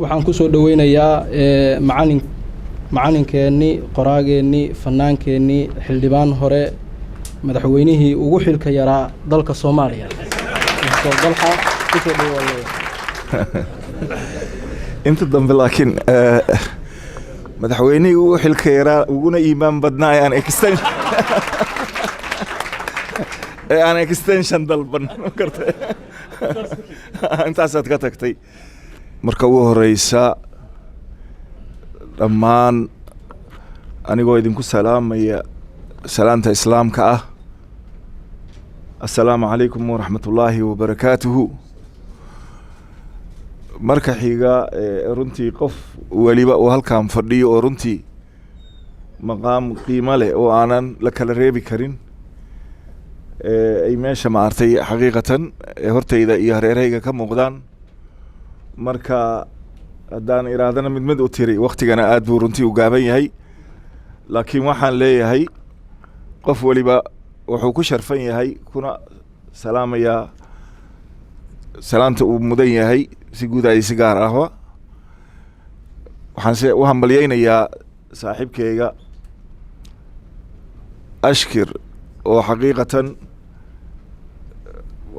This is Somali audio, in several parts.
waxaan ku soo dhaweynayaa macalinkeenni qoraageennii fannaankeenni xildhibaan hore madaxweynihii ugu xilka yaraa dalka Soomaaliya inta dambe laakiin madaxweynihii ugu xilka yaraa uguna iimaan badnaa aan extension dalban kartay intaasaad ka tagtay marka ugu horeysa dhammaan anigoo idinku salaamaya salaanta islaamka ah assalaamu calaykum waraxmatullaahi wabarakaatuhu marka xiga runtii qof waliba uu halkaan fadhiyo oo runtii maqaam qiimo leh oo aanan la kala reebi karin ay meesha maartay xaqiiqatan hortayda iyo hareerahayga ka muuqdaan marka haddaan iraadana mid u tiri waqtigana aad buu runtii u gaaban yahay laakiin waxaan leeyahay qof waliba wuxuu ku sharfan yahay kuna salaamayaa salaanta uu mudan yahay si guud ay si gaar ahba waxaan u hambalyaynayaa saaxiibkayga ashkir oo xaqiiqatan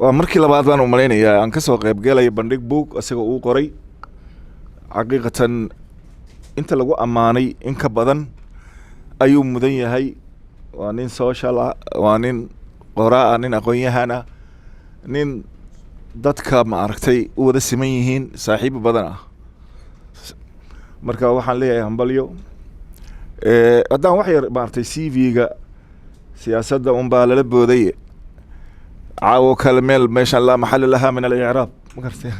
waa markii labaad baan u malaynayaa aan ka soo qayb galay bandhig buug isagoo uu qoray xaqiiqatan inta lagu ammaanay in ka badan ayuu mudan yahay waa nin social ah waa nin qoraa ah nin aqoon-yahan ah nin dadka maaragtay u wada siman yihiin saaxiibo badan ah marka waxaan leeyahay hambalyo haddaan wax yar maaragtay CV-ga siyaasadda unbaa lala booday caawo kale meel meeshaan laa maxalla lahaa min al-icraab ma gartay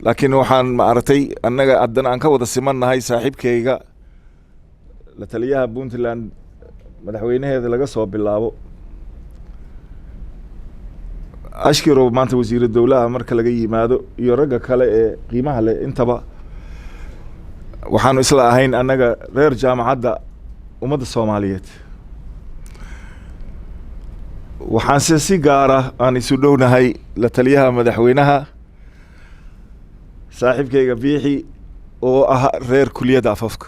laakiin waxaan maaragtay annaga haddana aan ka wada simannahay saaxiibkayga la taliyaha Puntland madaxweynaheeda laga soo bilaabo ashkiro maanta wasiir dawladda marka laga yimaado iyo ragga kale ee qiimaha leh intaba waxaanu isla ahayn annaga reer jaamacadda ummadda Soomaaliyeed waxaan si gaar ah aan isu dhownahay la taliyaha madaxweynaha saaxiibkayga Biixi oo ah reer kuliyadda afafka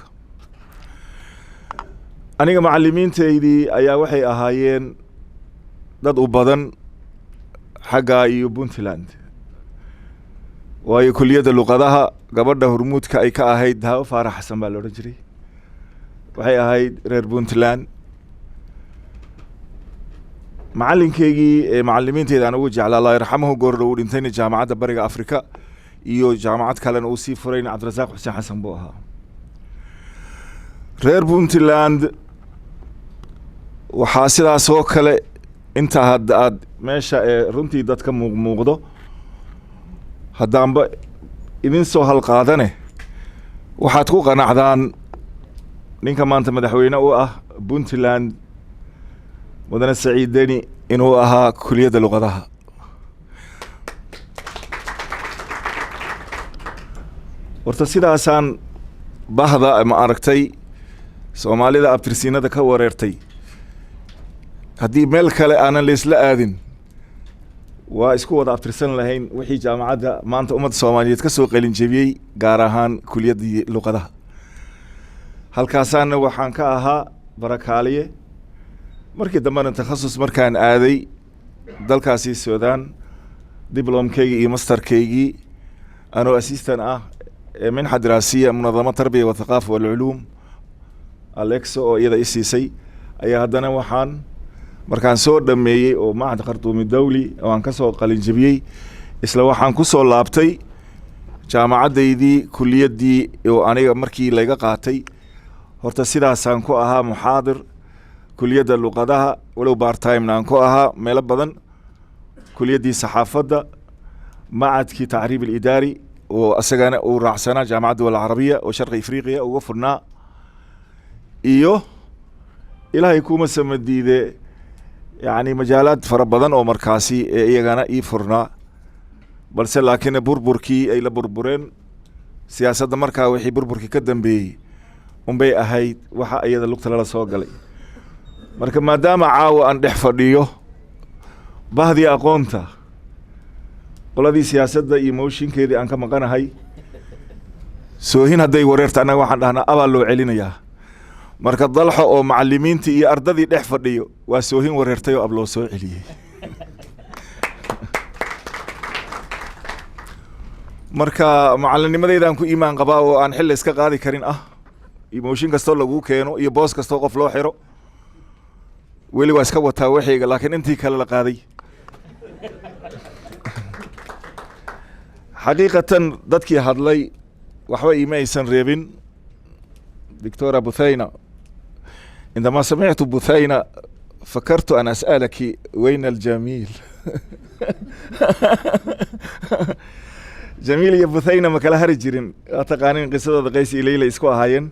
aniga macallimiinteydii ayaa waxay ahaayeen dad u badan xagga iyo Puntland waayo kuliyadda luqadaha gabadha hormuudka ay ka ahayd Hawa Faarax Xasan baa la oran jiray waxay ahayd reer Puntland macalinkeygii macallimiinteeda aan ugu jeclaa Allah yarxamahu goordhow u dhintayna jaamacadda bariga Afrika iyo jaamacad kalena uu sii furayna Cabdirasaaq Xuseen Xasan buu ahaa reer Puntland waxaa sidaas oo kale inta aad meesha runtii dadka muuqdo haddaanba idin soo halqaadane waxaad ku qanacdaan ninka maanta madaxweyne u ah Puntland mudane Saciid Deni inuu ahaa kuliyadda luqadaha horta sidaasaan bahda ma aragtay Soomaalida abtirsiinada ka wareertay haddii meel kale aanan leesla aadin waa isku wada abtirsan lahayn wixii jaamacadda maanta ummadda Soomaaliyeed ka soo qalin jebiyey gaar ahaan kuliyaddii luqadaha halkaasaana waxaan ka ahaa barakaaliye markii dambena takhasus markaan aaday dalkaasi Suudaan diblomkaygii iyo masterkaygii anoo assistant ah منحة دراسية منظمة تربية والثقافة والعلوم أليكسو oo iyada isiisay ayaa hadana waxaan markaan soo dhameeyay oo macahad Khartoum dawli oo aan ka soo qalin jabiyay isla waxaan ku soo laabtay jaamacadeydii kuliyaddii oo aniga markii laga qaatay horta sidaasaan ku ahaa muxaadir kuliyadda luqadaha walow part time aan ku ahaa meel badan kuliyaddii saxaafadda macadkii tacriib al-idaari وأسجنا ورعسنا جامعة الدول العربية وشرق إفريقيا ووفرنا إيوه إلى يكون مسمى يعني مجالات فربضان أو مركزي إيجانا إيفرنا بس لكن بربركي أي لبربرين سياسة مركا وحي بربركي كدم بي بي أهيد وحا أيضا اللقطة لا سوق لي مركا ما دام عاو أن نحفظيه بهذه أقونته qoladii siyaasadda iyo motion keedii aan ka maqanahay soohin hadday wareerta annaga waxaan dhahnaa abaa loo celinayaa marka dalxo oo macallimiintii iyo ardadii dhex fadhiyo waa soohin wareertay oo ab loo soo celiyey marka macallinimadeydaan ku iimaan qabaa oo aan xilli iska qaadi karin emotion kastoo lagu keeno iyo boos kastoo qof loo xiro weli waa iska wataa waxayga laakiin intii kale la qaaday xaqiiqatan dadkii hadlay waxba iima aysan reebin دكتورة بثينة عندما سمعت بثينة فكرت أن أسألك وين الجميل جميل يا بثينة ما كلا هرجرين أتقانين قصة قيس إليلا إسكوا هاين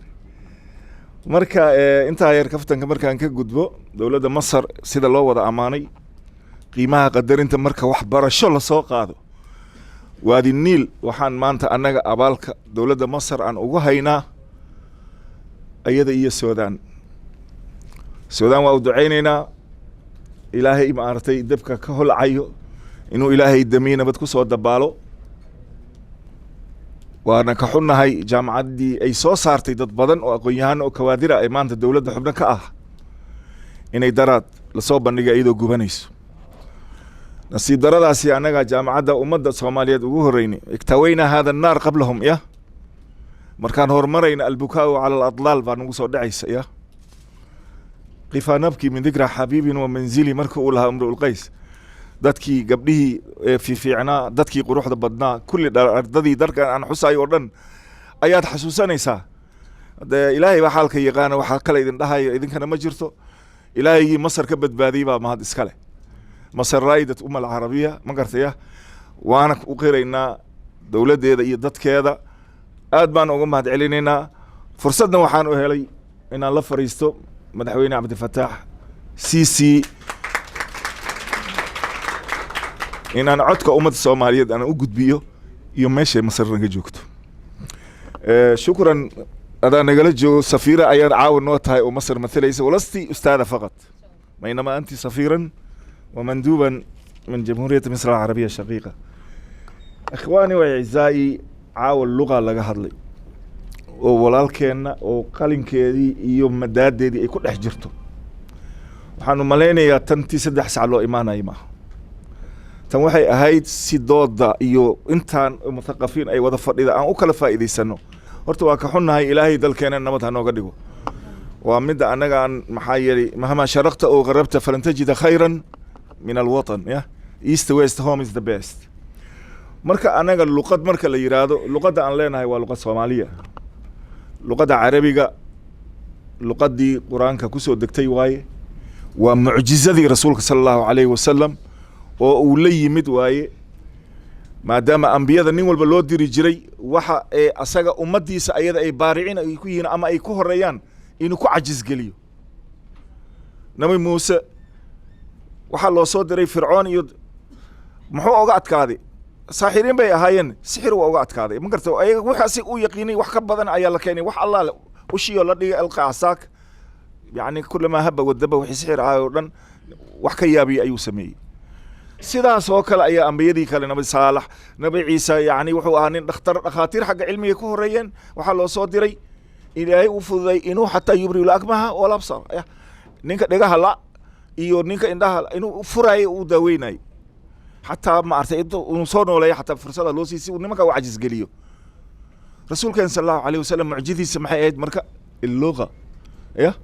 مركا أنت هاي ركفتن كمركا أنك جدبو دولة مصر سيد الله وضع أماني قيمها قدر أنت مركا وحبرة شو الله سوق هذا وادي النيل وحان ما أنت أنك أبالك دولة مصر أن أوهينا أيضا إيه السودان وأودعيننا إلهي ما أرتي دبك كهول عيو إنه إلهي الدمينا بدكو سوى الدبالو وأنا كحنا هاي جامعة دي أي سو صارتي ضد بدن وأقويان وكوادرة إيمان الدولة حبنا كأه إن إدارات لصوب النجا إيدو جوبانيس نصيب دراسة سيانة جامعة ومدة صومالية وجوهريني اكتوينا هذا النار قبلهم يا مركان هرمرين البكاء على الأضلال فنوصل دعيس يا قف نبكي من ذكرى حبيب ومنزلي مركو لها أمر القيس دتكي قبله في عنا دتكي قروح ضبطنا كل ددي درك عن حساي وردن آيات حسوساني سا ده إلهي وحالك يغانا وحالك إذن ده إذن كان مجرته إلهي مصر كبد باذيبا ما هاد إسكاله مصر رايدة العربية ما قرت إياه وأنا أقرأ دولة دي دتك هذا aad baan uga mahad celinayna fursadna waxaan u helay inaan la fariisto madaxweyne Cabdifataax Siisi inaan codka ummadda Soomaaliyeed aan u gudbiyo iyo meesha Masar naga joogto shukran adaan nagala joogo safiira ayaan caawin noo tahay oo Masar mathalaysa walasti ustaada faqat بينما أنت سفيرا ومندوبا من جمهورية مصر العربية الشقيقة إخواني وأعزائي عاول اللغة لغا هادلي oo walaalkeena oo qalinkeedii iyo madaadeedii ay ku dhex jirto waxaan u maleynayaa tantii 3 saac loo imaanay ma tan waxay ahayd si dooda iyo intaan mutaqafiin ay wada fadhida aan u kala faa'iideysano horta waa ka xunnahay ilaahay dalkeena nabad ha nooga dhigo waa mid anaga aan maxaa yeelay mahama sharaqta oo qarabta falan tajida khayran min alwatan ya east west home is the best marka anaga luqad marka la yiraahdo luqada aan leenahay waa luqad Soomaaliya luqada Carabiga luqadii Quraanka ku soo degtay waaye waa mucjizadii rasuulka sallallahu alayhi wasallam oo uu la yimid waaye maadaama anbiyada nin walba loo diri jiray waxa ay asaga ummadiisa ayada ay baaricin ay ku yihiin ama ay ku horeeyaan inuu ku cajiz geliyo nabi Muuse waxa loo soo diray Fircoon iyo muxuu uga adkaaday saaxiriin bay ahaayeen sixir waa uga adkaaday ma garto ayaga waxaasi uu yaqiinay wax ka badan ayaa la keenay wax Allah u shiyo la dhigay alqaasaak yani kullama haba wadaba wixii sixir ah oo dhan wax ka yaabiy ayuu sameeyay sidaas oo kale ayaa ambiyadii kale nabi Saalax nabi Ciisa yani wuxuu ahaa nin dhakhaatiir xagga cilmiga ku horeeyeen waxa loo soo diray ilaahay u fududay inuu xataa yubriil akmaha wala absar ninka dhigaha la iyo ninka indhaha inuu furayo uu daaweynay حتى ما أرتيت ونصون ولا حتى فرصة لو سيسي ونما كان عجز قليو رسول كان صلى الله عليه وسلم معجزي سمحيات مركا اللغة إيه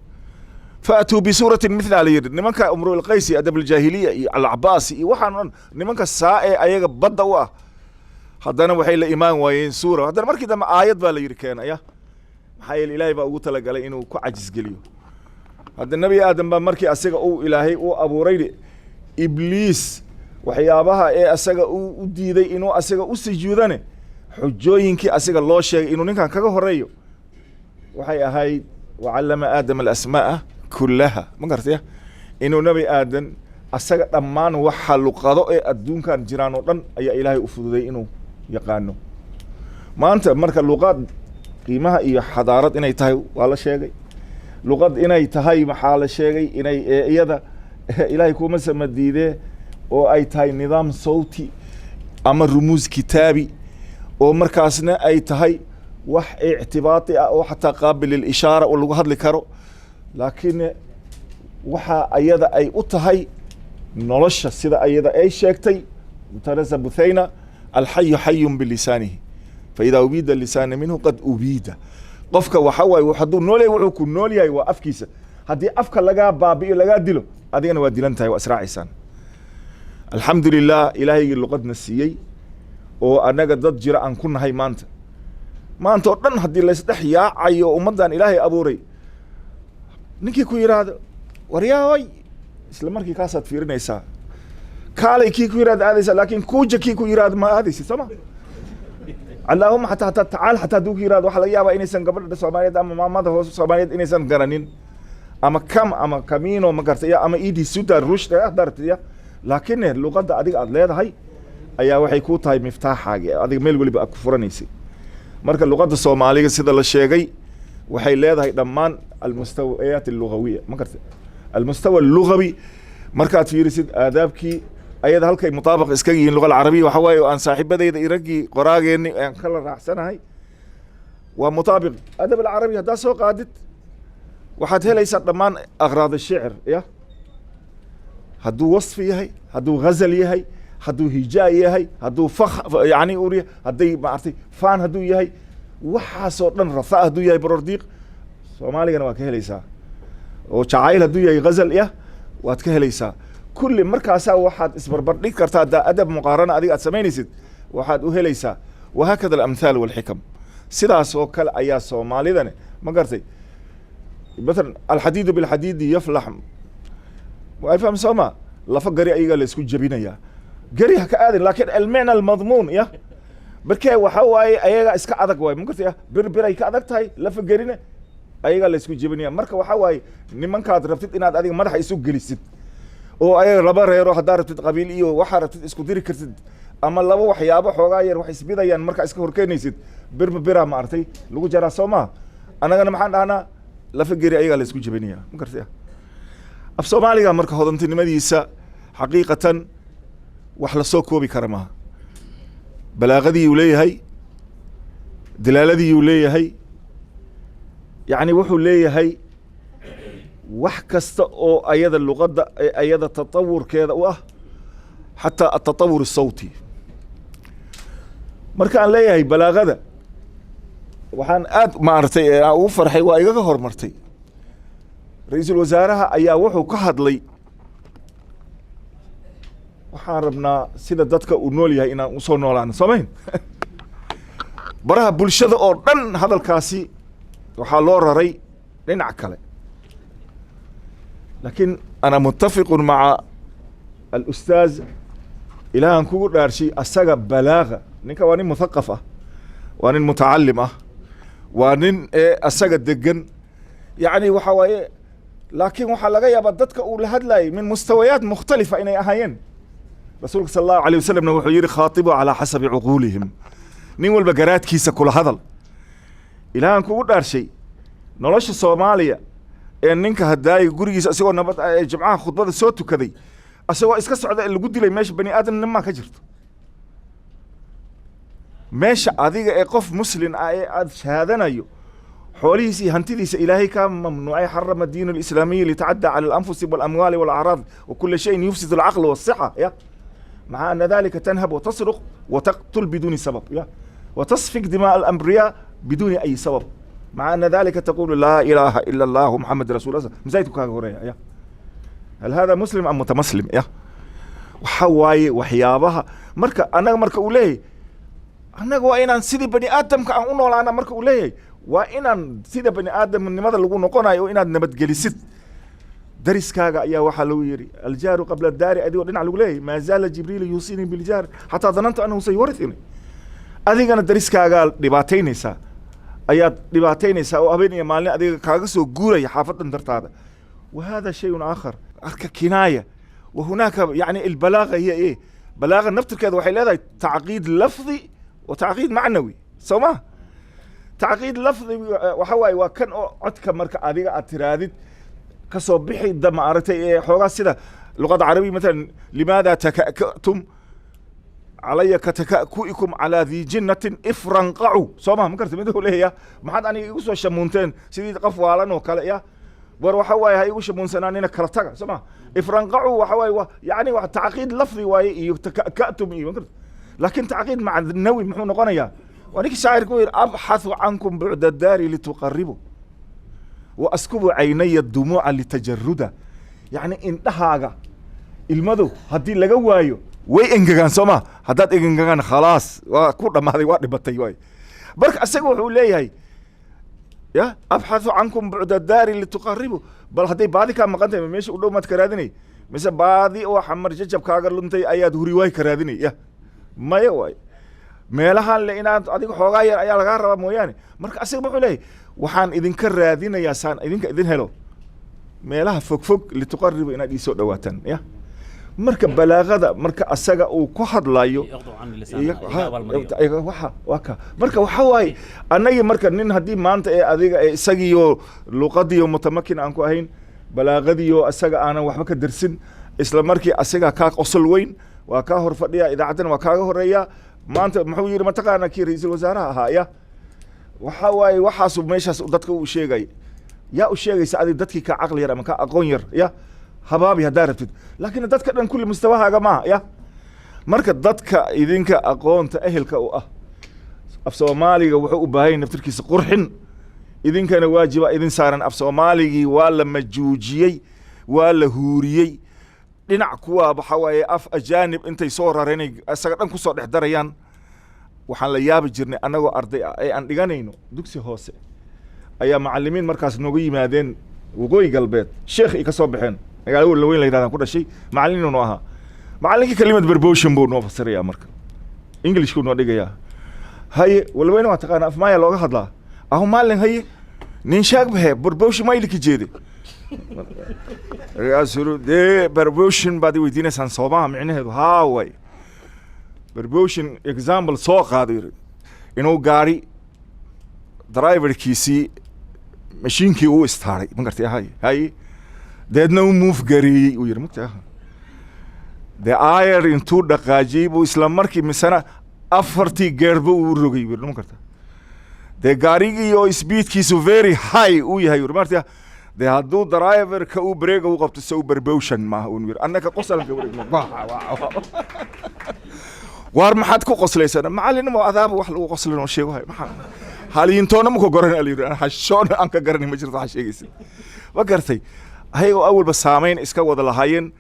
فأتوا بسورة مثل عليه نما كان أمرو القيسي أدب الجاهلية العباسي وحنا نما كان سائع أيها بدوا حدنا وحيل إيمان وين سورة هذا مركي ده آيات بالي يركان إيه حيل إلهي بقول تلقى على إنه كعجز قليو هذا النبي آدم بمركي أسيق أو إلهي أو أبو ريد إبليس waxyaabaha ee asaga uu diiday inuu asaga u sujuudane xujooyinkii asaga loo sheegay inuu ninkan kaga horeeyo waxay ahayd wa'allama aadam al-asmaa kullaha ma gartay inuu nabi aadan asaga dhammaan waxa luqado ee adduunkan jiraan oo dhan ayaa ilaahay u fududay inuu yaqaano maanta marka luqad qiimaha iyo xadaarad inay tahay waa la sheegay luqad inay tahay maxaa la sheegay inay iyada ilaahay kuma samadiidee oo ay tahay nidaam sawti ama rumuus kitaabi oo markaasna ay tahay wax ictibaati ah oo xataa qaabil lilishaara oo lagu hadli karo laakiin waxa ayada ay u tahay nolosha sida ayada ay sheegtay mutarasa buthayna alxayu xayun bilisaanihi faidaa ubiida lisaana minhu qad ubiida qofka waxa waaye hadduu nool yahay wuxuu ku nool yahay waa afkiisa haddii afka lagaa baabi'iyo lagaa dilo adigana waa dilan tahay waa israacaysaan alxamdu lilah ilaahaygi luqadna siiyey oo annaga dad jira aan ku nahay maanta oo dhan haddii laysdhex yaacayo ummaddan ilaahay abuuray ninkii ku yidhaahdo waryaaway isla markii kaasaad fiirinaysaa kaalay kii ku yidhahdo aadaysaa laakiin kuuja kii ku yidhahdo ma aadaysid sooma allaahuma hataa tacaal hataa hadduu ku yidhahdo waxaa laga yaabaa inaysan gabadha soomaaliyeed ama maamada hoose soomaaliyeed inaysan garanin ama ama kamiino ma gartay ama idi suda rushda dartiya laakiin luqadda adiga aad leedahay ayaa waxay ku tahay miftaaxaagi adiga meel waliba aad ku furanaysay marka luqadda soomaaliga sida la sheegay waxay leedahay dhammaan almustawayaat allugawiya ma gartay almustawa allugawi markaad fiirisid aadaabkii ayada halkay mutaabaq iskaga yihiin luqa alcarabiya waxa waaye aan saaxiibadayda iyo raggii qoraageeni aan kala raacsanahay waa mutaabiq adab alcarabi haddaa soo qaadid waxaad helaysaa dhammaan akhraad shicr ya hadduu wasfi yahay hadduu ghazal yahay hadduu hijaa yahay hadduu yani uriya hadday maartay faan hadduu yahay waxaasoo dhan rafa hadduu yahay barordiiq soomaaligana waa ka helaysaa oo jacayl hadduu yahay ghazal ya waad ka helaysaa kulli markaasaa waxaad isbarbardhig kartaa haddaa adab muqaarana adiga aad samaynaysid waxaad u helaysaa wahaakada alamthaal walxikam sidaas oo kale ayaa soomaalidane ma gartay مثلا الحديد بالحديد يفلح وافهم سما لفا قري ايغا لا اسكو جبينيا قري هكا ادن لكن المعنى المضمون يا بركي waxa waaye ayaga iska adag way mugtay bir ay ka adag tahay lafa qarina ayaga la isku jebinaya marka waxa waaye nimankaad rabtid inaad adiga madaxa isu gelisid oo ayaga laba reero hadaa rabtid qabiil iyo waxa rabtid isku diri kartid ama laba waxyaabo xoogaa yar wax isbidayaan marka iska horkeenaysid bira ma artay lagu jaraa Soomaa anagana maxaan dhahnaa lafa gari ayagaa la isku jebinaya ma gartay af Soomaaliga marka hodantinimadiisa xaqiiqatan wax la soo koobi kara maaha balaaqadii uu leeyahay dilaaladii uu leeyahay yani wuxuu leeyahay wax kasta oo ayada luqadda ayada tatawurkeeda u ah xataa atatawur الsawti marka aan leeyahay balaaqada waxaan aad maartay ugu farxay waa igaga hormartay ra'iisul wasaaraha ayaa wuxuu ka hadlay waxaan rabnaa sida dadka uu nool yahay inaan u soo noolaano soomayn baraha bulshada oo dhan hadalkaasi waxaa loo raray dhinac kale laakiin ana muttafiqun maca al-ustaaz ilaahan kugu dhaarshay asaga balaaga ninka waa nin muthaqaf ah waa nin mutacalim ah waa nin asaga degan yani waxa waaye laakiin waxaa laga yaabaa dadka uu la hadlayay min mustawayaat mukhtalifa inay ahaayeen rasuulka sala allahu alayh wasalamna wuxuu yidhi khaatibu calaa xasabi cuquulihim nin walba garaadkiisa kula hadal ilaahan kugu dhaarshay nolosha soomaaliya ee ninka hadaayo gurigiisa isagoo nabad jimcaha khudbada soo tukaday asagoo iska socda lagu dilay meesha bani aadamnimaa ka jirto meesha adiga ee qof muslin ah ee aad shahaadanayo xoolihiisa iyo hantidiisa ilaahay kaa mamnuucay xarama diinu lislaamiyi litacadda cala alanfusi walamwaali walacraad wakula shayin yufsid alcaql walsixa ya maca ana dalika tanhab watasruq wataqtul biduuni sabab ya watasfik dimaa alambriyaa biduuni ay sabab maca ana dalika taqulu laa ilaaha ila allahu muxamed rasul allah masaajidku kaaga horeeya ya hal hada muslim am mutamaslim ya waxa waaye waxyaabaha marka annaga marka uu leeyahay annaga waa inaan sidii bani aadamka aan u noolaana marka uu leeyahay waa inaan sida bani aadamnimada lagu noqonayo inaad nabadgelisid dariskaaga ayaa waxaa lagu yidhi aljaaru qabla daari adigoo dhinac lagu leeyahay maa zaala jibriilu yuusinii biljaar xataa danantu annahu sayuwarithuni adigana dariskaagaa dhibaataynaysaa ayaad dhibaataynaysaa oo habeen iyo maalin adiga kaaga soo guuraya xaafadan dartaada wa hada shayun aakhar arka kinaaya wa hunaaka yani albalaagha hiya e balaaga naftirkeeda waxay leedahay tacqiid lafdi wa tacqiid macnawi soo ma tacqiid lafdi waxa waaye waa kan oo codka marka adiga aad tiraadid kasoo bixi maaragtay xoogaa sida luqada carabiya maalan limaada taka'tum علي كتكأكئكم على ذي جنة افرنقعوا سوما ما كرت مده ليه ما حد أنا يقصوا الشمونتين سيدي قفوا على نو كلا يا وروحوا هاي وش مونسنانين كرتها سوما افرنقعوا وحواي يعني تعقيد لفظي ويتكأكأتم إيه لكن تعقيد مع النووي محون قنيا ونيك الشاعر يقول أبحث عنكم بعد الدار لتقربوا وأسكب عيني الدموع لتجرده يعني انتهى المدو هدي لقوايو way engegaan soo ma haddaad engegaan khalaas waa ku dhammaaday waa dhibatay waay marka asaga wuxuu leeyahay ya abxathu cankum bucda daari lituqaribu bal hadday baadi kaa maqan tahay meesha u dhow maad ka raadinay mise baadi oo xamar jajabkaaga luntay ayaad huri waay ka raadinay ya maya waay meelahan le inaad adiga xoogaa yar ayaa lagaa rabaa mooyaane marka asaga wuxuu leeyahay waxaan idinka raadinayaa saan idinka idin helo meelaha fogfog lituqaribu inaad iisoo dhawaataan ya marka balaaqada marka asaga uu ku hadlayo waxa marka waxa waay anagi marka nin hadii maanta ee adiga ee isagiyo luqadiyo mutamakin aan ku ahayn balaaqadiyo asaga aanan waxba ka darsin isla markii asaga ka qosol weyn waa ka hor fadhiya idaacadan waa kaaga horeeya maanta muxuu yiri ma taqaana kii ra'iisul wasaaraha ahaa ya waxa waay waxaas meeshaas dadka uu sheegay yaa u sheegaysa adiga dadkii ka aqli yar ama ka aqoon yar ya habaabi haddaa rabtid laakiin dadka dhan kulli mustawahaaga maaha ya marka dadka idinka aqoonta ehelka u ah af soomaaliga wuxuu u baahan yahay naftirkiisa qurxin idinkana waajiba idin saaran af soomaaligii waa la majuujiyey waa la huuriyey dhinac kuwa waxa waaye af ajaanib intay soo rareenay isaga dhan kusoo dhex darayaan waxaan la yaabi jirnay annagoo arday ah ee aan dhiganayno dugsi hoose ayaa macallimiin markaas noogu yimaadeen waqooyi galbeed sheekh ay ka soo baxeen magaalo weyn la yiraahdo ku dhashay macallin inuu ahaa macallinkii kalimad barboshin buu noo fasirayaa marka english ku noo dhigayaa haye walweyna waa taqaan af maaya looga hadlaa ahu maalin haye nin shaag bahe barboshin ma ilki jeede ragaasuru de barboshin baad weydiinaysan Soomaa micnaheedu haa way barboshin example soo qaaday inuu gaari driverkiisii mashiinkii uu istaaray ma gartay haye deedna uu move gareeyey uu yiri mugtaa de ayar intuu dhaqaajiyey buu isla markii misana afartii geerba uu rogay bir ma karta de gaarigii oo speedkiisu very high uu yahay martii de hadduu driver ka uu break uu qabto soo barbowshan ma uu yiri annaka qosalka wareegno war maxad ku qoslaysan macallin ma adaab wax lagu qoslino sheego hay maxaa haliintoona ma ku goran aliir hashoon aan ka garanay ma jirto wax sheegaysa ma gartay hay oo awalba saameyn iska wada lahaayeen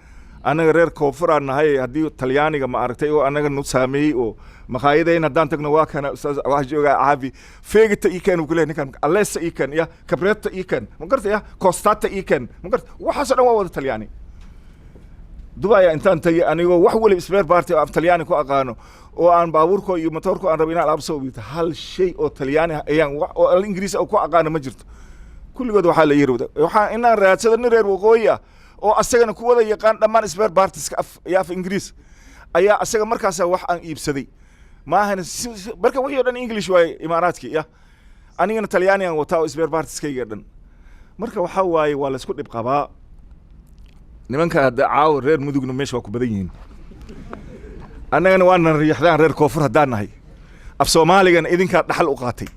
anaga reer koonfuraan nahay haddii talyaaniga ma aragtay oo anaga nu saameeyey oo maqaayadeen haddaan tagno waa kana wax jooga caabi feegita ii kan kule ninkan alessa ii kan ya kabretta ii kan ma gartay ya costata ii kan ma gartay waxaas dhan waa wada talyaani Dubai intaan tagay anigoo wax wali spare party oo talyaani ku aqaano oo aan baabuurko iyo motorko aan rabin alaab soo biito hal shay oo talyaani ayaan oo ingiriis oo ku aqaano ma jirto kulligood waxa la yiraahdo waxa inaan raadsado nin reer waqooyi ah oo asagana ku wada yaqaan dhammaan spare parties ka af ingiriis ayaa asaga markaas wax aan iibsaday ma ahan marka wixii dhan english way imaaraadki ya anigana talyaani aan wataa spare parties kayga dhan marka waxa waaye waa la isku dhib qabaa nimanka caaw reer mudugna meesha waa ku badan yihiin annagana waan riixdaan reer koonfur haddaan nahay af soomaaligan idinkaa dhaxal u qaatay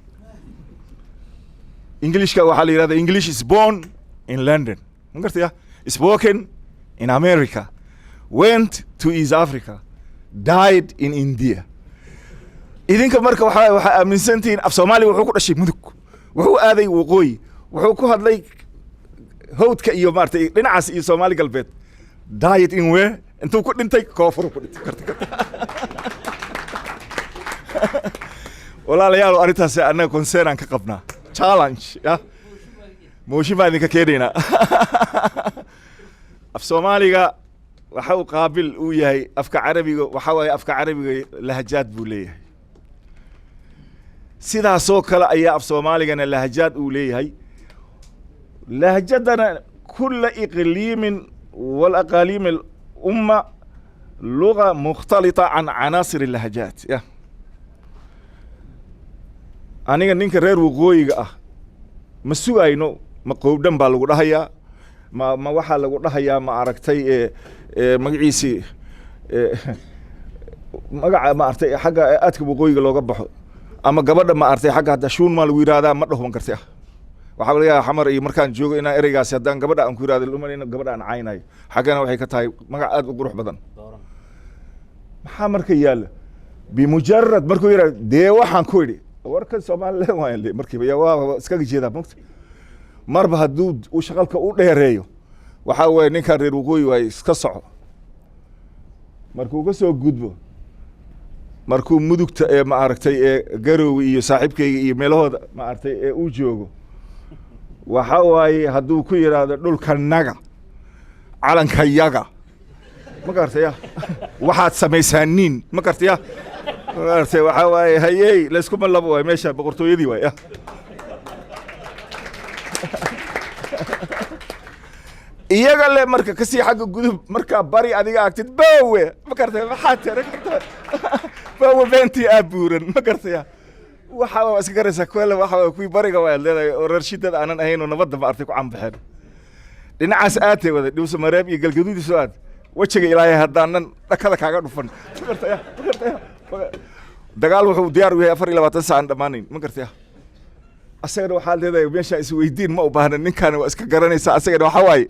Englishka waxaa la yiraahdaa English is born in London ma gartay spoken in America went to East Africa died in India idinka marka waxa aaminsantiin af Soomaali wuxuu ku dhashay mudug wuxuu aaday waqooyi wuxuu ku hadlay hawdka iyo maartay dhinacaas iyo Soomaali galbeed died in where intuu ku dhintay koonfur ku dhintay walaalayaal arintaas anaga concern aan ka qabnaa challenge ya موشي بعد كيرينا af Soomaaliga waxa uu qaabil u yahay afka Carabiga waxa way afka Carabiga lahajaad buu leeyahay sidaas oo kale ayaa af Soomaaligana lahajaad uu leeyahay lahjadana kull iqliim wal aqalim al umma lugha mukhtalita an عناصر اللهجات ya aniga ninka reer waqooyiga ah ma sugayno ma qoobdan baa lagu dhahayaa ma waxa lagu dhahayaa ma aragtay magaciisi magaca ma artay xagga aadka waqooyiga looga baxo ama gabadha ma artay xagga hadda shuun ma lagu yiraahdaa ma dhahoon kartay waxaa laga yaabaa xamar iyo markaan joogo inaan ereygaasi haddaan gabadha aan ku yiraahdo lumanayna gabadha aan caynayo xaggana waxay ka tahay magac aad u qurux badan maxaa marka yaalla bimujarad markuu yiraahdo dee waxaan ku idhi warkan Soomaaliland waa le markiiba yaa waa iskaga jeedaa mugta marba hadduu uu shaqalka u dheereeyo waxaa weeye ninkan reer waqooyi waa iska soco markuu ka soo gudbo markuu mudugta ee ma aragtay ee garoowe iyo saaxiibkayga iyo meelahooda ma aragtay ee uu joogo waxa waaye hadduu ku yiraahdo dhulkanaga calankayaga ma gartaya waxaad samaysaaniin ma gartaya artay waxa waaye hayay la isku malabo way meesha boqortooyadii way iyaga le marka kasii xagga gudub marka bari adiga agtid baawe ma gartay waxa tare baawe benti abuuran ma gartay waxa waa iska garaysa kale waxa ku bariga waa leedahay oo rashidada aanan ahayn oo nabadda ma artay ku cambaxeen dhinacaas aatay wada dhowso mareeb iyo galgaduud soo aad wajiga ilaahay haddaanan dhakada kaaga dhufan ma gartay dagaal wuxuu diyaar u yahay 24 saac dhamaanayn ma gartay asagana waxaa leedahay meesha is weydiin ma u baahna ninkan waa iska garanaysa asagana waxa waaye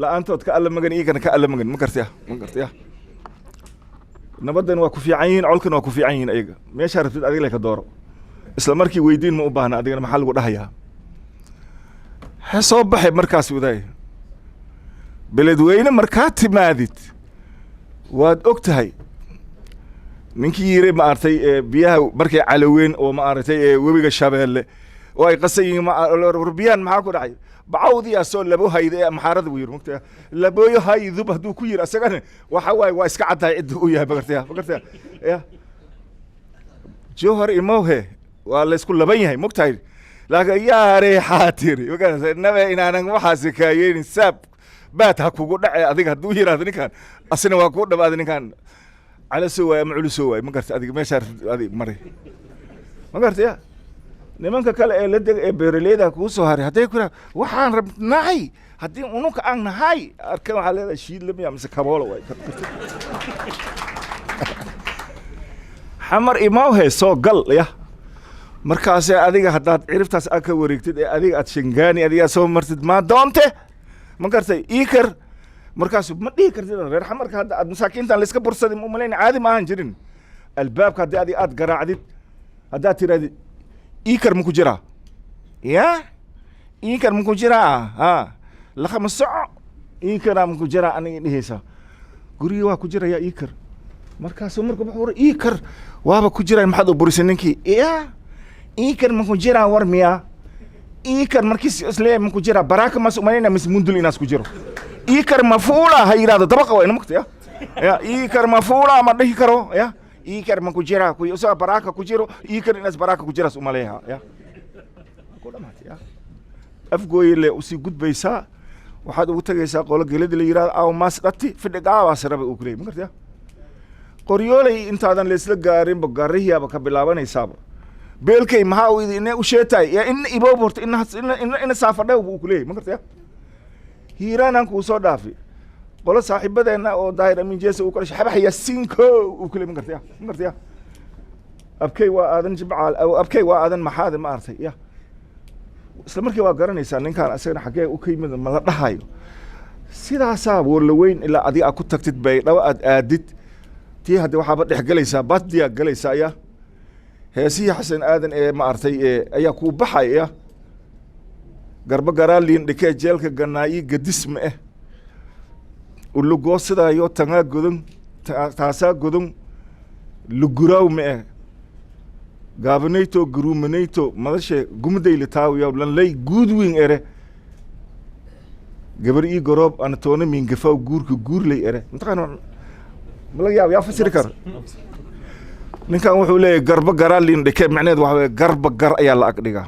la'aantood ka alla magan iigana ka alla magan ma gartay nabadan waa ku fiican yihiin colkan waa ku fiican yihiin ayaga meesha rabtid adiga la ka dooro isla markii weydiin ma u baahna adigana maxaa lagu dhahayaa ha soo baxay markaas wadaay beledweyne markaa timaadid waad og tahay ninkii yiri ma artay biyaha markay calaween oo ma artay webiga Shabeelle oo ay qasayin ma biyan maxaa ku dhacay bacawdi asoo labo hayde maxarada wiir mugta labooyo haydu haduu ku yiri asagana waxa waay waa iska caday cid uu yahay bagartay ya joohar imoohe waa la isku laban yahay mugtahay laakiin yaare xaatiri waxa nabe inaanan waxaas kaayeen sab baad ha kugu dhacay adiga haduu yiraahdo ninkan asina waa ku dhawaad ninkan على سواء معلو سواء ما قرت أديك ما شارف أديك مري ما قرت يا لما كلا لدك بريليدا كوسو هاري هتيك كنا وحان رب ناي هتي ونوك عن نهاي أركب على هذا الشيء اللي بيعمل كابولا واي حمر إمامه سو قل يا مركز أديك هدات عرفت أس أكوريكتد أديك أتشنغاني أديك سو مرتد ما دامته ما قرت إيكر markaas ma dhigi kartid reer xamarka hadda aad masaakiinta la iska bursaday ma umaleyn caadi ma ahan jirin albaabka hadii aad garaacdid hadda tiraadi iikar ma ku jira ya iikar ma ku jira ha la khamso iikar ma ku jira aniga dhihaysa guriga waa ku jira ya iikar markaas marka wuxuu iikar waaba ku jira maxad u burisan ninkii ya iikar ma ku jira war miya iikar markiis islee ma ku jira baraka mas umaleyna mis mundul inaas ku jiro إيكر مفعولة هاي هذا طبقة وين مكتيا يا إيكر مفعولة ما ده كرو يا إيكر ما كجرا كوي أسا براكة كجرو إيكر الناس براكة كجرا سوماليها يا كودا مات يا أفقوي اللي أسي جود بيسا وحد وتجيسا قول جلد اللي يراد أو ماس رتي في الدقاء واسرة بأوكري مكتيا قريولي أنت هذا ليس لجارين بقاريه بكبلاوان يسابه بيلكي مهاوي إنه وشيتاي يا إن إبوبورت إن سافر ده بأوكري مكتيا هيران أنكو صدافي قال صاحب بدأنا أو داير من جيس وكل شيء حبح يسينكو وكل مقرتيا أبكي وآذن جبعال أو أبكي وآذن محاذ ما أرثي يا سلمركي وقرني سان كان أسير حكي وكي من الملحايو سيدا صاب ولا وين إلا أدي أكو تكتت بي لو أديت تي هدي وحابت حقليسا بات حقليسا يا هي سي حسن آذن إيه ما أرثي إيه أيا كو بحاي يا garba garaalin dhikay jeelka ganaayi gadisma ah ulugo sida yo tanga gudun taasa gudun luguraw ma ah gaabnayto gurumanayto madashe gumdayli taaw yow lan lay guudwin ere gabar ii gorob anatoona min gafaw guurka guurlay ere intaqaan malaga yaa fasiri kar ninkan wuxuu leeyahay garba garaalin dhikay macneed waxa garba gar ayaa la aqdhiga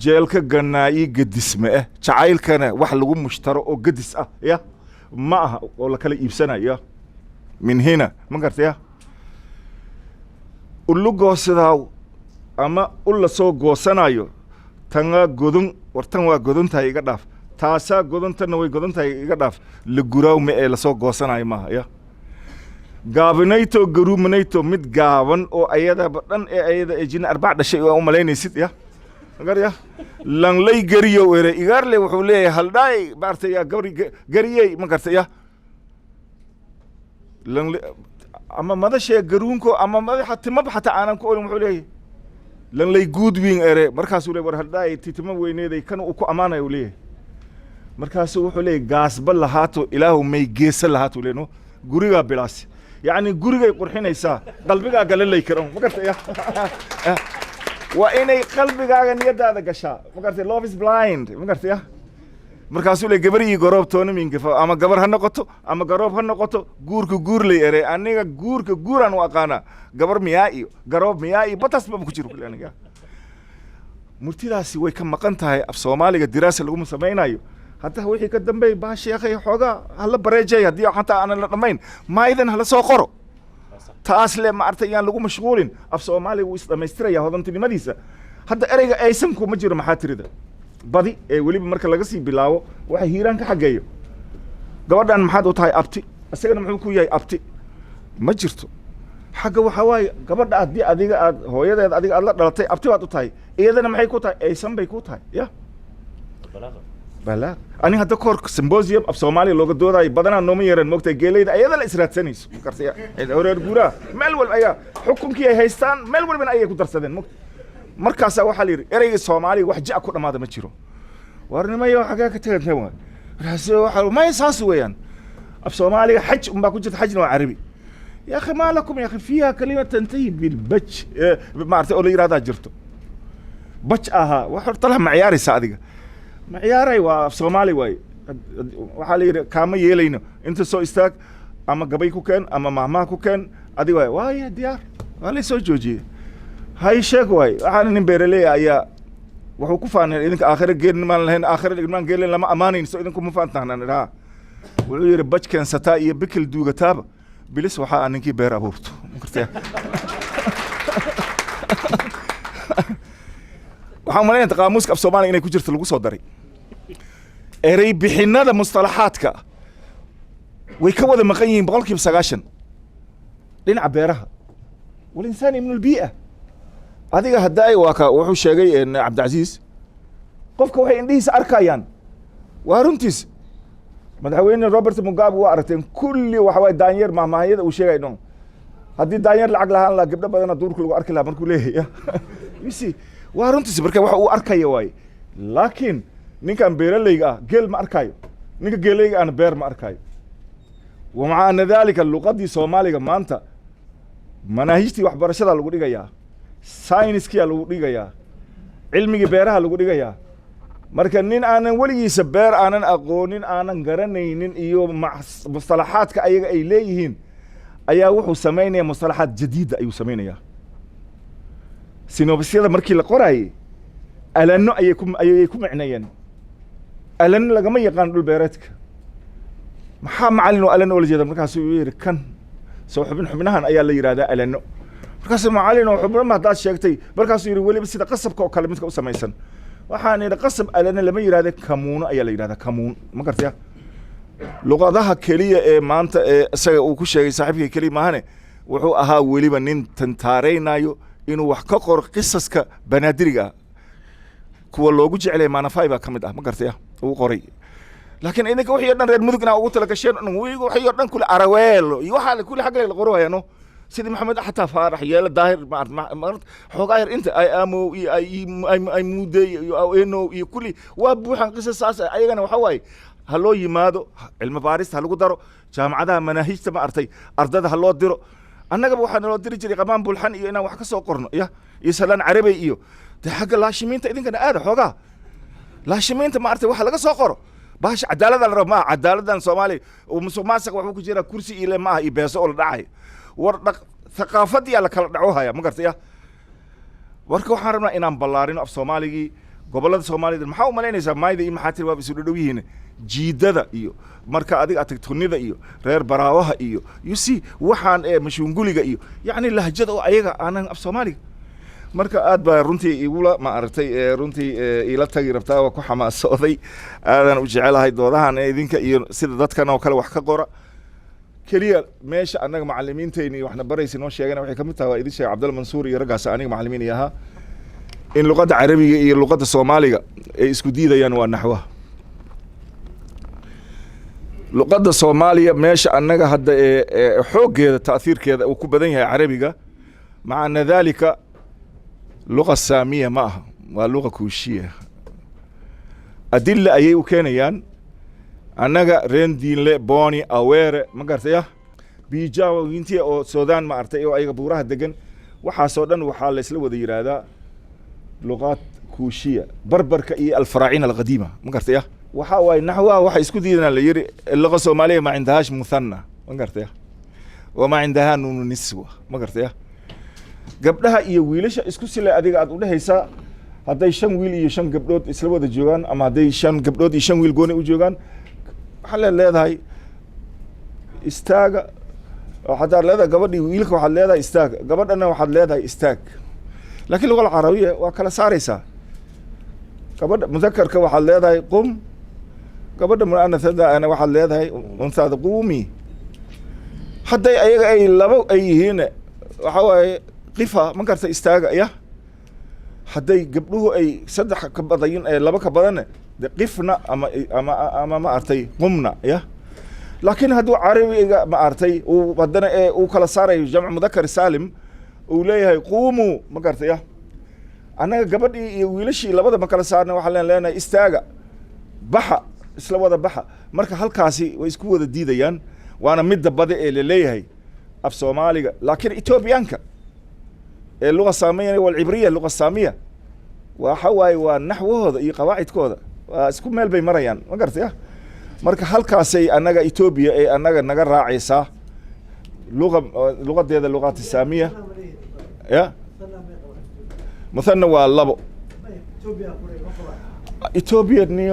jeelka ganaayi gadisma ah jacaylkana wax lagu mushtaro oo gadis ah ya ma aha oo la kala iibsanayo min hina ma gartay ulugo sidaa ama ula soo goosanayo tanga godon wartan waa godon tahay iga dhaaf taasa godon tan way godon tahay iga dhaaf la guraaw ma ee la soo goosanayo ma ya gaabinayto garuumanayto mid gaaban oo ayada dhan ee ayada ejina 4 dhashay oo umaleynaysid ya garya lan lay gariyo were igarle wuxuu leeyahay haldhaay baartay ya gariyay ma gartay ya lan ama madashay garuunko ama madaxa timab xataa aanan ku oolin wuxuu leeyahay lan lay goodwing ere markaas uu leeyahay war haldhaay titimo weyneeday kan uu ku amaanayo leeyahay markaas wuxuu leeyahay gaasba lahaato ilaahu may geesa lahaato leeno guriga bilaas yani gurigay qurxinaysaa qalbiga galalay karan ma gartay ya وإني قلبي قاعد يدا هذا قشة ما قلت love is blind ما قلت يا مركزوا لي قبري جرب توني من كفا أما قبر هنقطه أما قرب هنقطه جور لي أري أني جور أنا وقانا قبر ميائي قرب ميائي بتس بمكشرو كل أنا جا مرتداسي وي كم مكانتها هاي أفسومالي الدراسة اللي هم سمعنا أيو حتى هو يقدم بي باش يا أخي حوجا هلا بريجة يدي حتى أنا لمين ما إذن هلا سوقرو تاسله ما أرتيان لقوا مشغولين أفسومالي وإسلام يستريا هذا أنت لماذا هذا أرجع أيسمكم مجرى محاتر ده بدي ولي بمركز لقسي بلاو وحيران كحجيو قبل أن محد وتاي أبتي أسير محكو ياي أبتي مجرته حاجة وحواي قبل أدي هو يدا أدي الله دلتي أبتي وتاي إذا أنا محيكو تاي أيسم بيكو تاي يا بلا أنا هذا كورك سيمبوزيوم أفسومالي لوجو دورا بدنا نومي يرن مقطع جيليد أيضا الإسرات سنيس كرسيا أورير جورا ملول أيا حكم كي هيستان ملول من أي كتر سدن مقطع مركز أو حلير إري الصومالي واحد جاء كل ما هذا متشرو وارن ما يو حاجة كتير نوع راسه حلو ما يساسوا يعني أفسومالي حج ما كنت حج نوع عربي يا أخي ما لكم يا أخي فيها كلمة تنتهي بالبتش ما أعرف أقول إرادة جرته بتش وحر طلع معياري صادقة معياري وفسومالي واي وحالي كام يلينه أنت سو استاك أما قبيكو كان أما مهماكو كان أدي واي ديار ولا سو جوجي هاي شيء واي أنا نبرلي أيا وحكو فان إذنك آخر جيل ما لهن آخر ما جيل لما أمانين سو إذنكم مفانتنا نرى ولو يربج كان ستاي بكل دو كتاب بلس وحا أنكي بير أبوبتو waxaan maleeyahay qaamuuska af Soomaaliga inay ku jirto lagu soo daray eray bixinada mustalahaadka way ka wada maqan yihiin 90% dhinaca beeraha wal insaan ibn al-bi'a adiga haday waa ka wuxuu sheegay in Cabdulaziz qofka waxay indhihiisa arkayaan waa runtiis madaxweyne Robert Mugabe waa aragteen kulli waxa way daanyeer maamaayada uu sheegay inuu hadii daanyeer lacag lahaan la gabdho badan duurka lagu arki lahaa markuu leeyahay yisi وارنتي بركة واحد وأركاي واي لكن نيكان بيرليجا جيل ما أركاي نيكا جيليجا أنا بير ما أركاي ومع أن ذلك اللغة دي سومالية ما أنت مناهجتي واحد برشة على لغة يا ساينس كي على لغة يا علمي بيرها على لغة يا مركنين أنا ولي يسبر أنا أقولين أنا قرنين إيو مع مصطلحات كأي ليهين أيا وحو سميني مصطلحات جديدة أيو سميني يا سينوبسيada markii la qoray alano ayay ku macnayeen alan lagama yaqaan dhul beereedka maxaa macallin alano wala jeeda markaas uu yiri kan soo xubnahan ayaa la yiraahdaa alano markaas macallin oo xubnaha daad sheegtay markaas uu yiri waliba sida qasabka oo kale midka u samaysan waxaan ina qasab alano lama yiraahdo kamuun ayaa la yiraahdaa kamuun ma gartay luqadaha kaliya ee maanta isaga uu ku sheegay saaxiibkii kaliya maahane wuxuu ahaa waliba nin tantaareynayo inuu wax ka qor qisaska banaadiriga kuwa loogu jeclay maanafay baa kamid ah ma gartay uu qoray laakiin idinka wixii dhan reer mudugna ugu tala gasheen wixii dhan kula araweel iyo waxa kula xaq la qorayno sidii maxamed xataa faarax yeela daahir ma xogaayir inta ay amo ay muday iyo kulli waa buuxan qisasaas ayagana waxa way haloo yimaado cilmi baarista lagu daro jaamacadaha manaahijta ma artay ardada haloo diro annaga waxaan loo diri jiray qamaan bulxan iyo inaan wax ka soo qorno iyo salaan carabi iyo xagga laashimiinta idinkana aad xoogaa laashimiinta ma artay waxa laga soo qoro baash cadaalada la rabo cadaaladan Soomaali oo musuqmaasuq wuxuu ku jira kursi ile ma iyo beeso oo la dhacay war thaqaafadii la kala dhaco haya ma gartay warka waxaan rabnaa inaan ballaarino af Soomaaligi gobolada Soomaalida maxaa u maleynaysaa maayda iyo maxaatir waa isu dhow yihiin jiidada iyo marka adiga atagtunida iyo reer baraawaha iyo you see waxaan mashunguliga iyo yaani lahjada oo ayaga aanan af Soomaaliga marka aad baa runtii igula ma aragtay runtii ila tagi rabtaa waa ku xamaasooday aadan u jecelahay doodahan idinka iyo sida dadkan oo kale wax ka qora كليا ماشي أنا معلمين تاني وإحنا بريس إنه شيء أنا وحكي كم تها إذا شيء عبد الله منصور يرجع سأني معلمين إياها إن اللغة العربية هي اللغة الصومالية إسكو دي يعني نحوها اللغة الصومالية ماشي أنها هذا حوج هذا تأثير كذا وكبدينها عربية مع أن ذلك اللغة السامية معها واللغة كوشية أدلة أيه وكانيان أنها رندين ل بوني أوير ما قرت إيه بيجاوا وينتي أو السودان ما أرتئي أو أي بوراه دجن وحاسودان وحال يسلو ذي هذا لغات كوشية بربر كأي الفراعنة القديمة ما قرت إيه وحاوي نحوها وحيسكو دينا اللي يري اللغة الصومالية ما عندهاش مثنى ما قرت إيه وما عندها نون نسوة ما قرت إيه قبلها إيه ويلش إسكو سلا أديك أقوله هيسا هذا يشان ويل يشان قبلود إسلوه الجوان أما هذا يشان قبلود يشان ويل جوني وجوان حلا لا هاي استاج حتى لا هذا قبل ويلك وحلا لا استاج قبل أنا وحلا لا استاج لكن اللغة العربية وكلا سارسة قبل مذكر كوحلا لا قم قبل من أنا ثدا أنا وحلا لا أنثى قومي حتى أي لبو أي هنا وحوي قفا ما كرت استاج إياه حتى قبله أي صدق كبضين أي لبا كبضنا قفنا أما ما أرتي قمنا إياه لكن هذا عربي ما أرتي وبدنا إيه وكلا صار جمع مذكر سالم وليه يقوموا ما كرت إياه أنا قبل يولش لبا ما كلا صارنا وحلا لنا استاج بحا إسلام هذا بحا مركز هالكاسي ويسكو هذا ديديان وأنا مد بدأ اللي ليه أف سومالي لكن إثيوبيانك اللغة السامية والعبرية اللغة السامية وحواي والنحو هذا قواعد كذا اسكو ميل بي مريان ما قرت يا مركا halkaasay anaga Ethiopia ee anaga naga raacaysa luqadeeda luqad السامية يا مثلا waa labo Ethiopia ni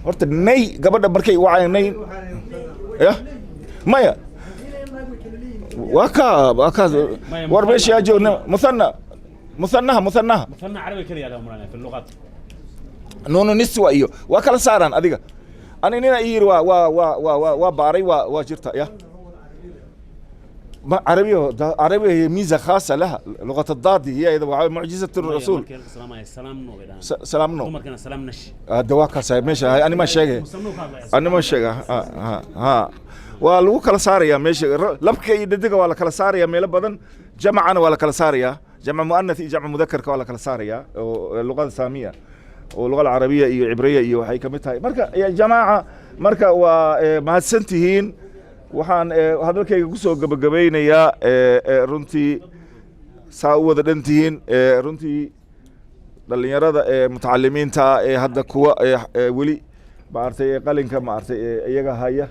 horta nay gabadha markay wacaynay ya maya وكا وربيش يا جو مثنى عربي كليا لهم في اللغات نونو نسوا ايو وكلا ساران اديك انا نينا اير و باري و جرتا يا ما عربي هي ميزه خاصه لها لغه الضاد هي اذا معجزه الرسول سلام نو عمر كان سلام نش دواك صاحب ماشي انا ما شيغه ها ولو كلا ساريا ماشي لبك يددق ولا كلا ساريا ميل بدن جمعنا ولا كلا ساريا جمع مؤنث جمع مذكر ولا كلا ساريا اللغه الساميه واللغه العربيه iyo عبريه iyo waxay kamid tahay marka ya jamaa marka waa mahadsantihiin waxaan hadalkayga ku soo gabagabeynayaa runtii saa u wada dhantihiin runtii dhalinyarada mutacalimiinta hadda kuwa wali maartay qalinka maartay iyaga haya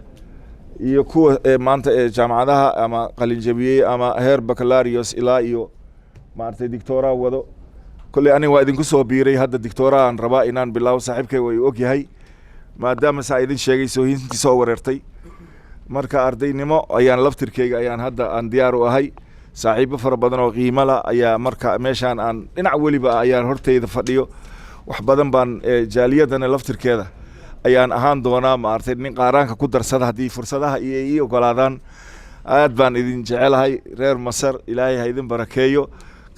iyo kuwa maanta jaamacadaha ama qalin jabiyay ama heer baccalaureus ilaa iyo maartay doctora wado kulli ani waa idinku soo biiray hadda doctora aan rabaa inaan bilaabo saaxiibkay way og yahay maadaama saa idin sheegay soohintii soo wareertay marka ardaynimo ayaan laftirkeyga ayaan hadda aan diyaar u ahay saaxiibo fara badan oo qiimo la ayaa marka meeshaan aan dhinac waliba ayaan horteyda fadhiyo wax badan baan jaaliyadana laftirkeeda ayaan ahaan doonaa maartay nin qaaraanka ku darsada hadii fursadaha iyo ogolaadaan aad baan idin jecelahay reer Masar ilaahay ha idin barakeeyo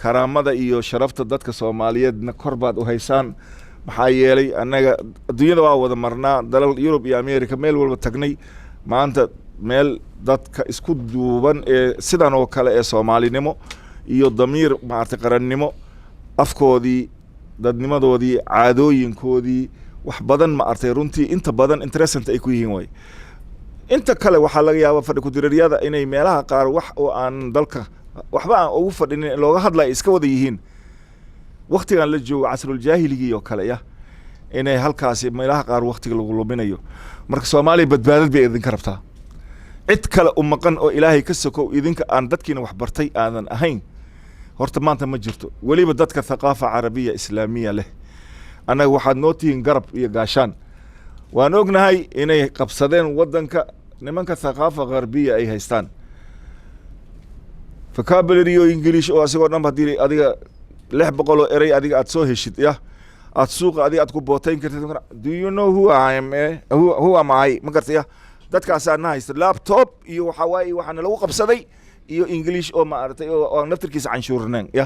karaamada iyo sharafta dadka Soomaaliyeedna kor baad u haysaan maxaa yeelay anaga adduunyada waa wada marnaa dalal Yurub iyo Ameerika meel walba tagnay maanta meel dadka isku duuban sidan oo kale ee Soomaalinimo iyo damiir maartay qarannimo afkoodii dadnimadoodii caadooyinkoodii wax badan ma artay runtii inta badan interessant ay ku yihiin way inta kale waxa laga yaabaa fadhi ku diriyada inay meelaha qaar wax oo aan dalka waxba aan ugu fadhin looga hadlay iska wada yihiin waqtigan la joogo casrul jaahiligi oo kale ya inay halkaas meelaha qaar waqtiga lagu luminayo marka Soomaaliya badbaadad bay idin karabtaa cid kale u maqan oo Ilaahay ka sokow idinka aan dadkiina wax bartay aadan ahayn horta maanta ma jirto waliba dadka thaqaafa carabiya islaamiya leh anaga waxaad nootihiin garab iyo gaashaan waan ognahay inay qabsadeen wadanka nimanka thaqaafa gharbiya ay haystaan vocabulary iyo English oo asigoo dhan hadii adiga 600 eray adiga aad soo heshid ya aad suuqa adiga aad ku bootayn kartid do you know who I am who am I ma gartay dadkaasaa na haysta laptop iyo waxaa waaye waxaana lagu qabsaday iyo english oo maaragtay oo naftirkiisa canshuurneen ya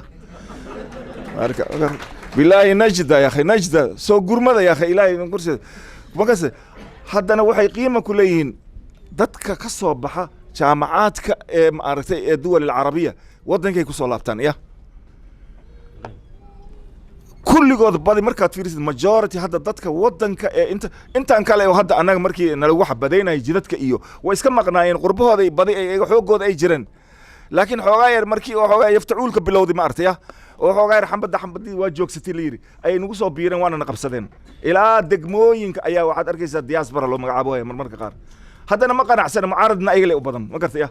marka bilaahi najda ya akhi najda soo gurmada ya akhi ilaahay idin kursi markaas haddana waxay qiimo ku leeyihiin dadka ka soo baxa jaamacaadka ee maaragtay ee duwal alcarabiya waddankay ku soo laabtaan ya kulligood badi markaad fiirisid majority hadda dadka waddanka ee intaan kale oo hadda annaga markii nalagu xabadaynayay jidadka iyo way iska maqnaayeen qurbahooda badi xoogooda ay jireen laakiin xoogaa yar markii oo xoogaa yaftacuulka bilowday ma artaya oo xoogaa yar xambadii waa joogsatay la yidhi ayay nagu soo biireen waana na qabsadeen ilaa degmooyinka ayaa waxaad arkaysaa diaspora loo magacaabo waaya marmarka qaar haddana ma qanacsana mucaaradna ayagale u badan ma gartaya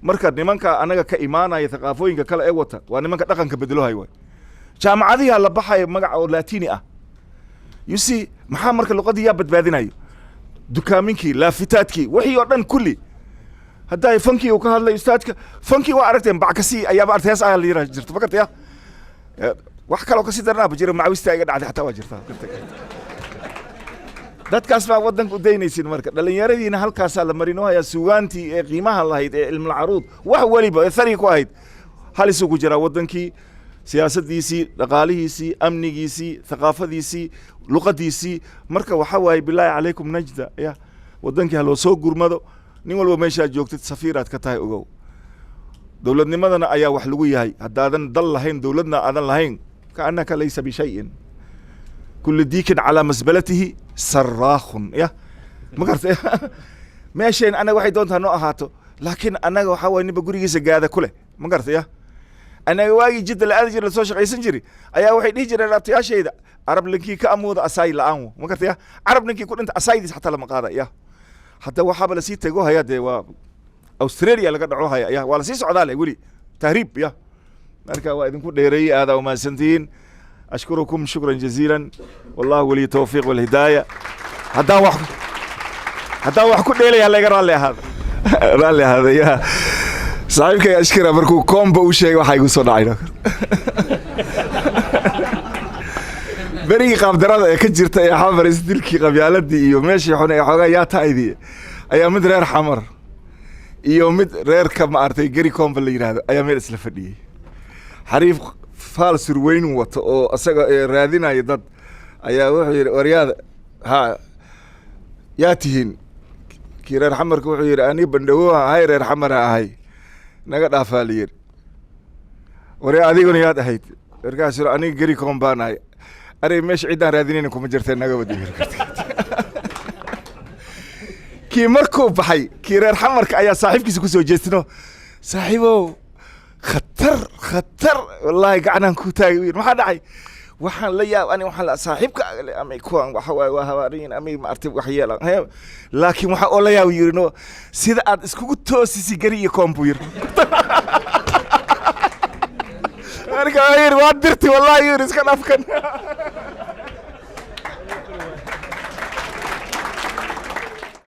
marka nimanka anaga ka imaanaya thaqaafooyinka kale ee wata waa nimanka dhaqanka bedelohay waay jaamacadiha la baxaya magaca oo latini ah you see maxaa marka luqadii yaa badbaadinayo dukaaminkii laafitaadkii wixii oo dhan kulli hadday fankii uu ka hadlay ustaadka fankii waa aragteen backasi ayaaba artees ah la yiraahdo jirto fakartaya wax kale oo ka sii darnaa bajiro macawista iga dhacday xataa waa jirtaa dadkaas baa waddanka u daynaysin marka dhalinyaradiina halkaasaa la marinoohaya suugaantii ee qiimaha lahayd ee cilmul caruud wax waliba ee thari ku ahayd hal isugu jiraa waddankii siyaasaddiisii dhaqaalihiisii amnigiisii thaqaafadiisii luqadiisii marka waxaa waaye bilaahi calaykum najda ya waddankii ha loo soo gurmado nin walba meeshaad joogtid safiiraad ka tahay ogow dowladnimadana ayaa wax lagu yahay haddaadan dal lahayn dowladna aadan lahayn kaannaka laysa bishayin kullu diikin calaa masbalatihi saraakhun ya ma garta meesheen annaga waxay doontaa noo ahaato laakiin annaga waxaa waaye ninba gurigiisa gaada ku leh ma garta ya annaga waagii jidda la aadi jira lasoo shaqaysan jiri ayaa waxay dhihi jireen abtayaashayda carab ninkii ka amooda asaay la-aan ma garta ya carab ninkii ku dhinta asaydiis xataa lama qaada ya hadda waxaaba lasii tego haya dee waa australia laga dhaco haya ya waa lasii socdaa le weli tahriib ya marka waa idinku dheereeyey aadaa umahadsantihiin ashkurukum shukran jaziilan wallahu waliy tawfiiq walhidaaya haddaan wax ku dheelaya laga raalli ahaada ya saaxiibkay ashkira markuu koomba u sheegay waxaa igu soo dhacay berigii qaabdarada ee ka jirta ee xamar isdilkii qabyaaladii iyo meeshii xun ee xoogaa yaa tahaydii ayaa mid reer xamar iyo mid reerka maartay geri koomba la yidhaahdo ayaa meel isla fadhiyey xariif faal surweyn wata oo asaga raadinaya dad ayaa wuxuu yidhi waryaada ha yaa tihiin kii reer xamarka wuxuu yidhi anii bandhawoha ahay reer xamara ahay naga dhaafaa la yidhi waryaa adiguna yaad ahayd markaas aniga geri koom baan ahay aray meesha ciddaan raadinayna kuma jirteen naga wada kii markuu baxay kii reer xamarka ayaa saaxiibkiisa ku soo jeestino saaxiibow khatar wallaahi gacanaan ku taagay u yidhi maxaa dhacay waxaan la yaab ani waxaan la saaxiibka ama kuwan waxa waaye waa habaariyin ama maartay wax yeelan laakiin waxa oo la yaab yidhi no sida aad iskugu toosisi gari iyo koombu yidhi marka yidhi waa dirti wallaahi yidhi iska dhafkan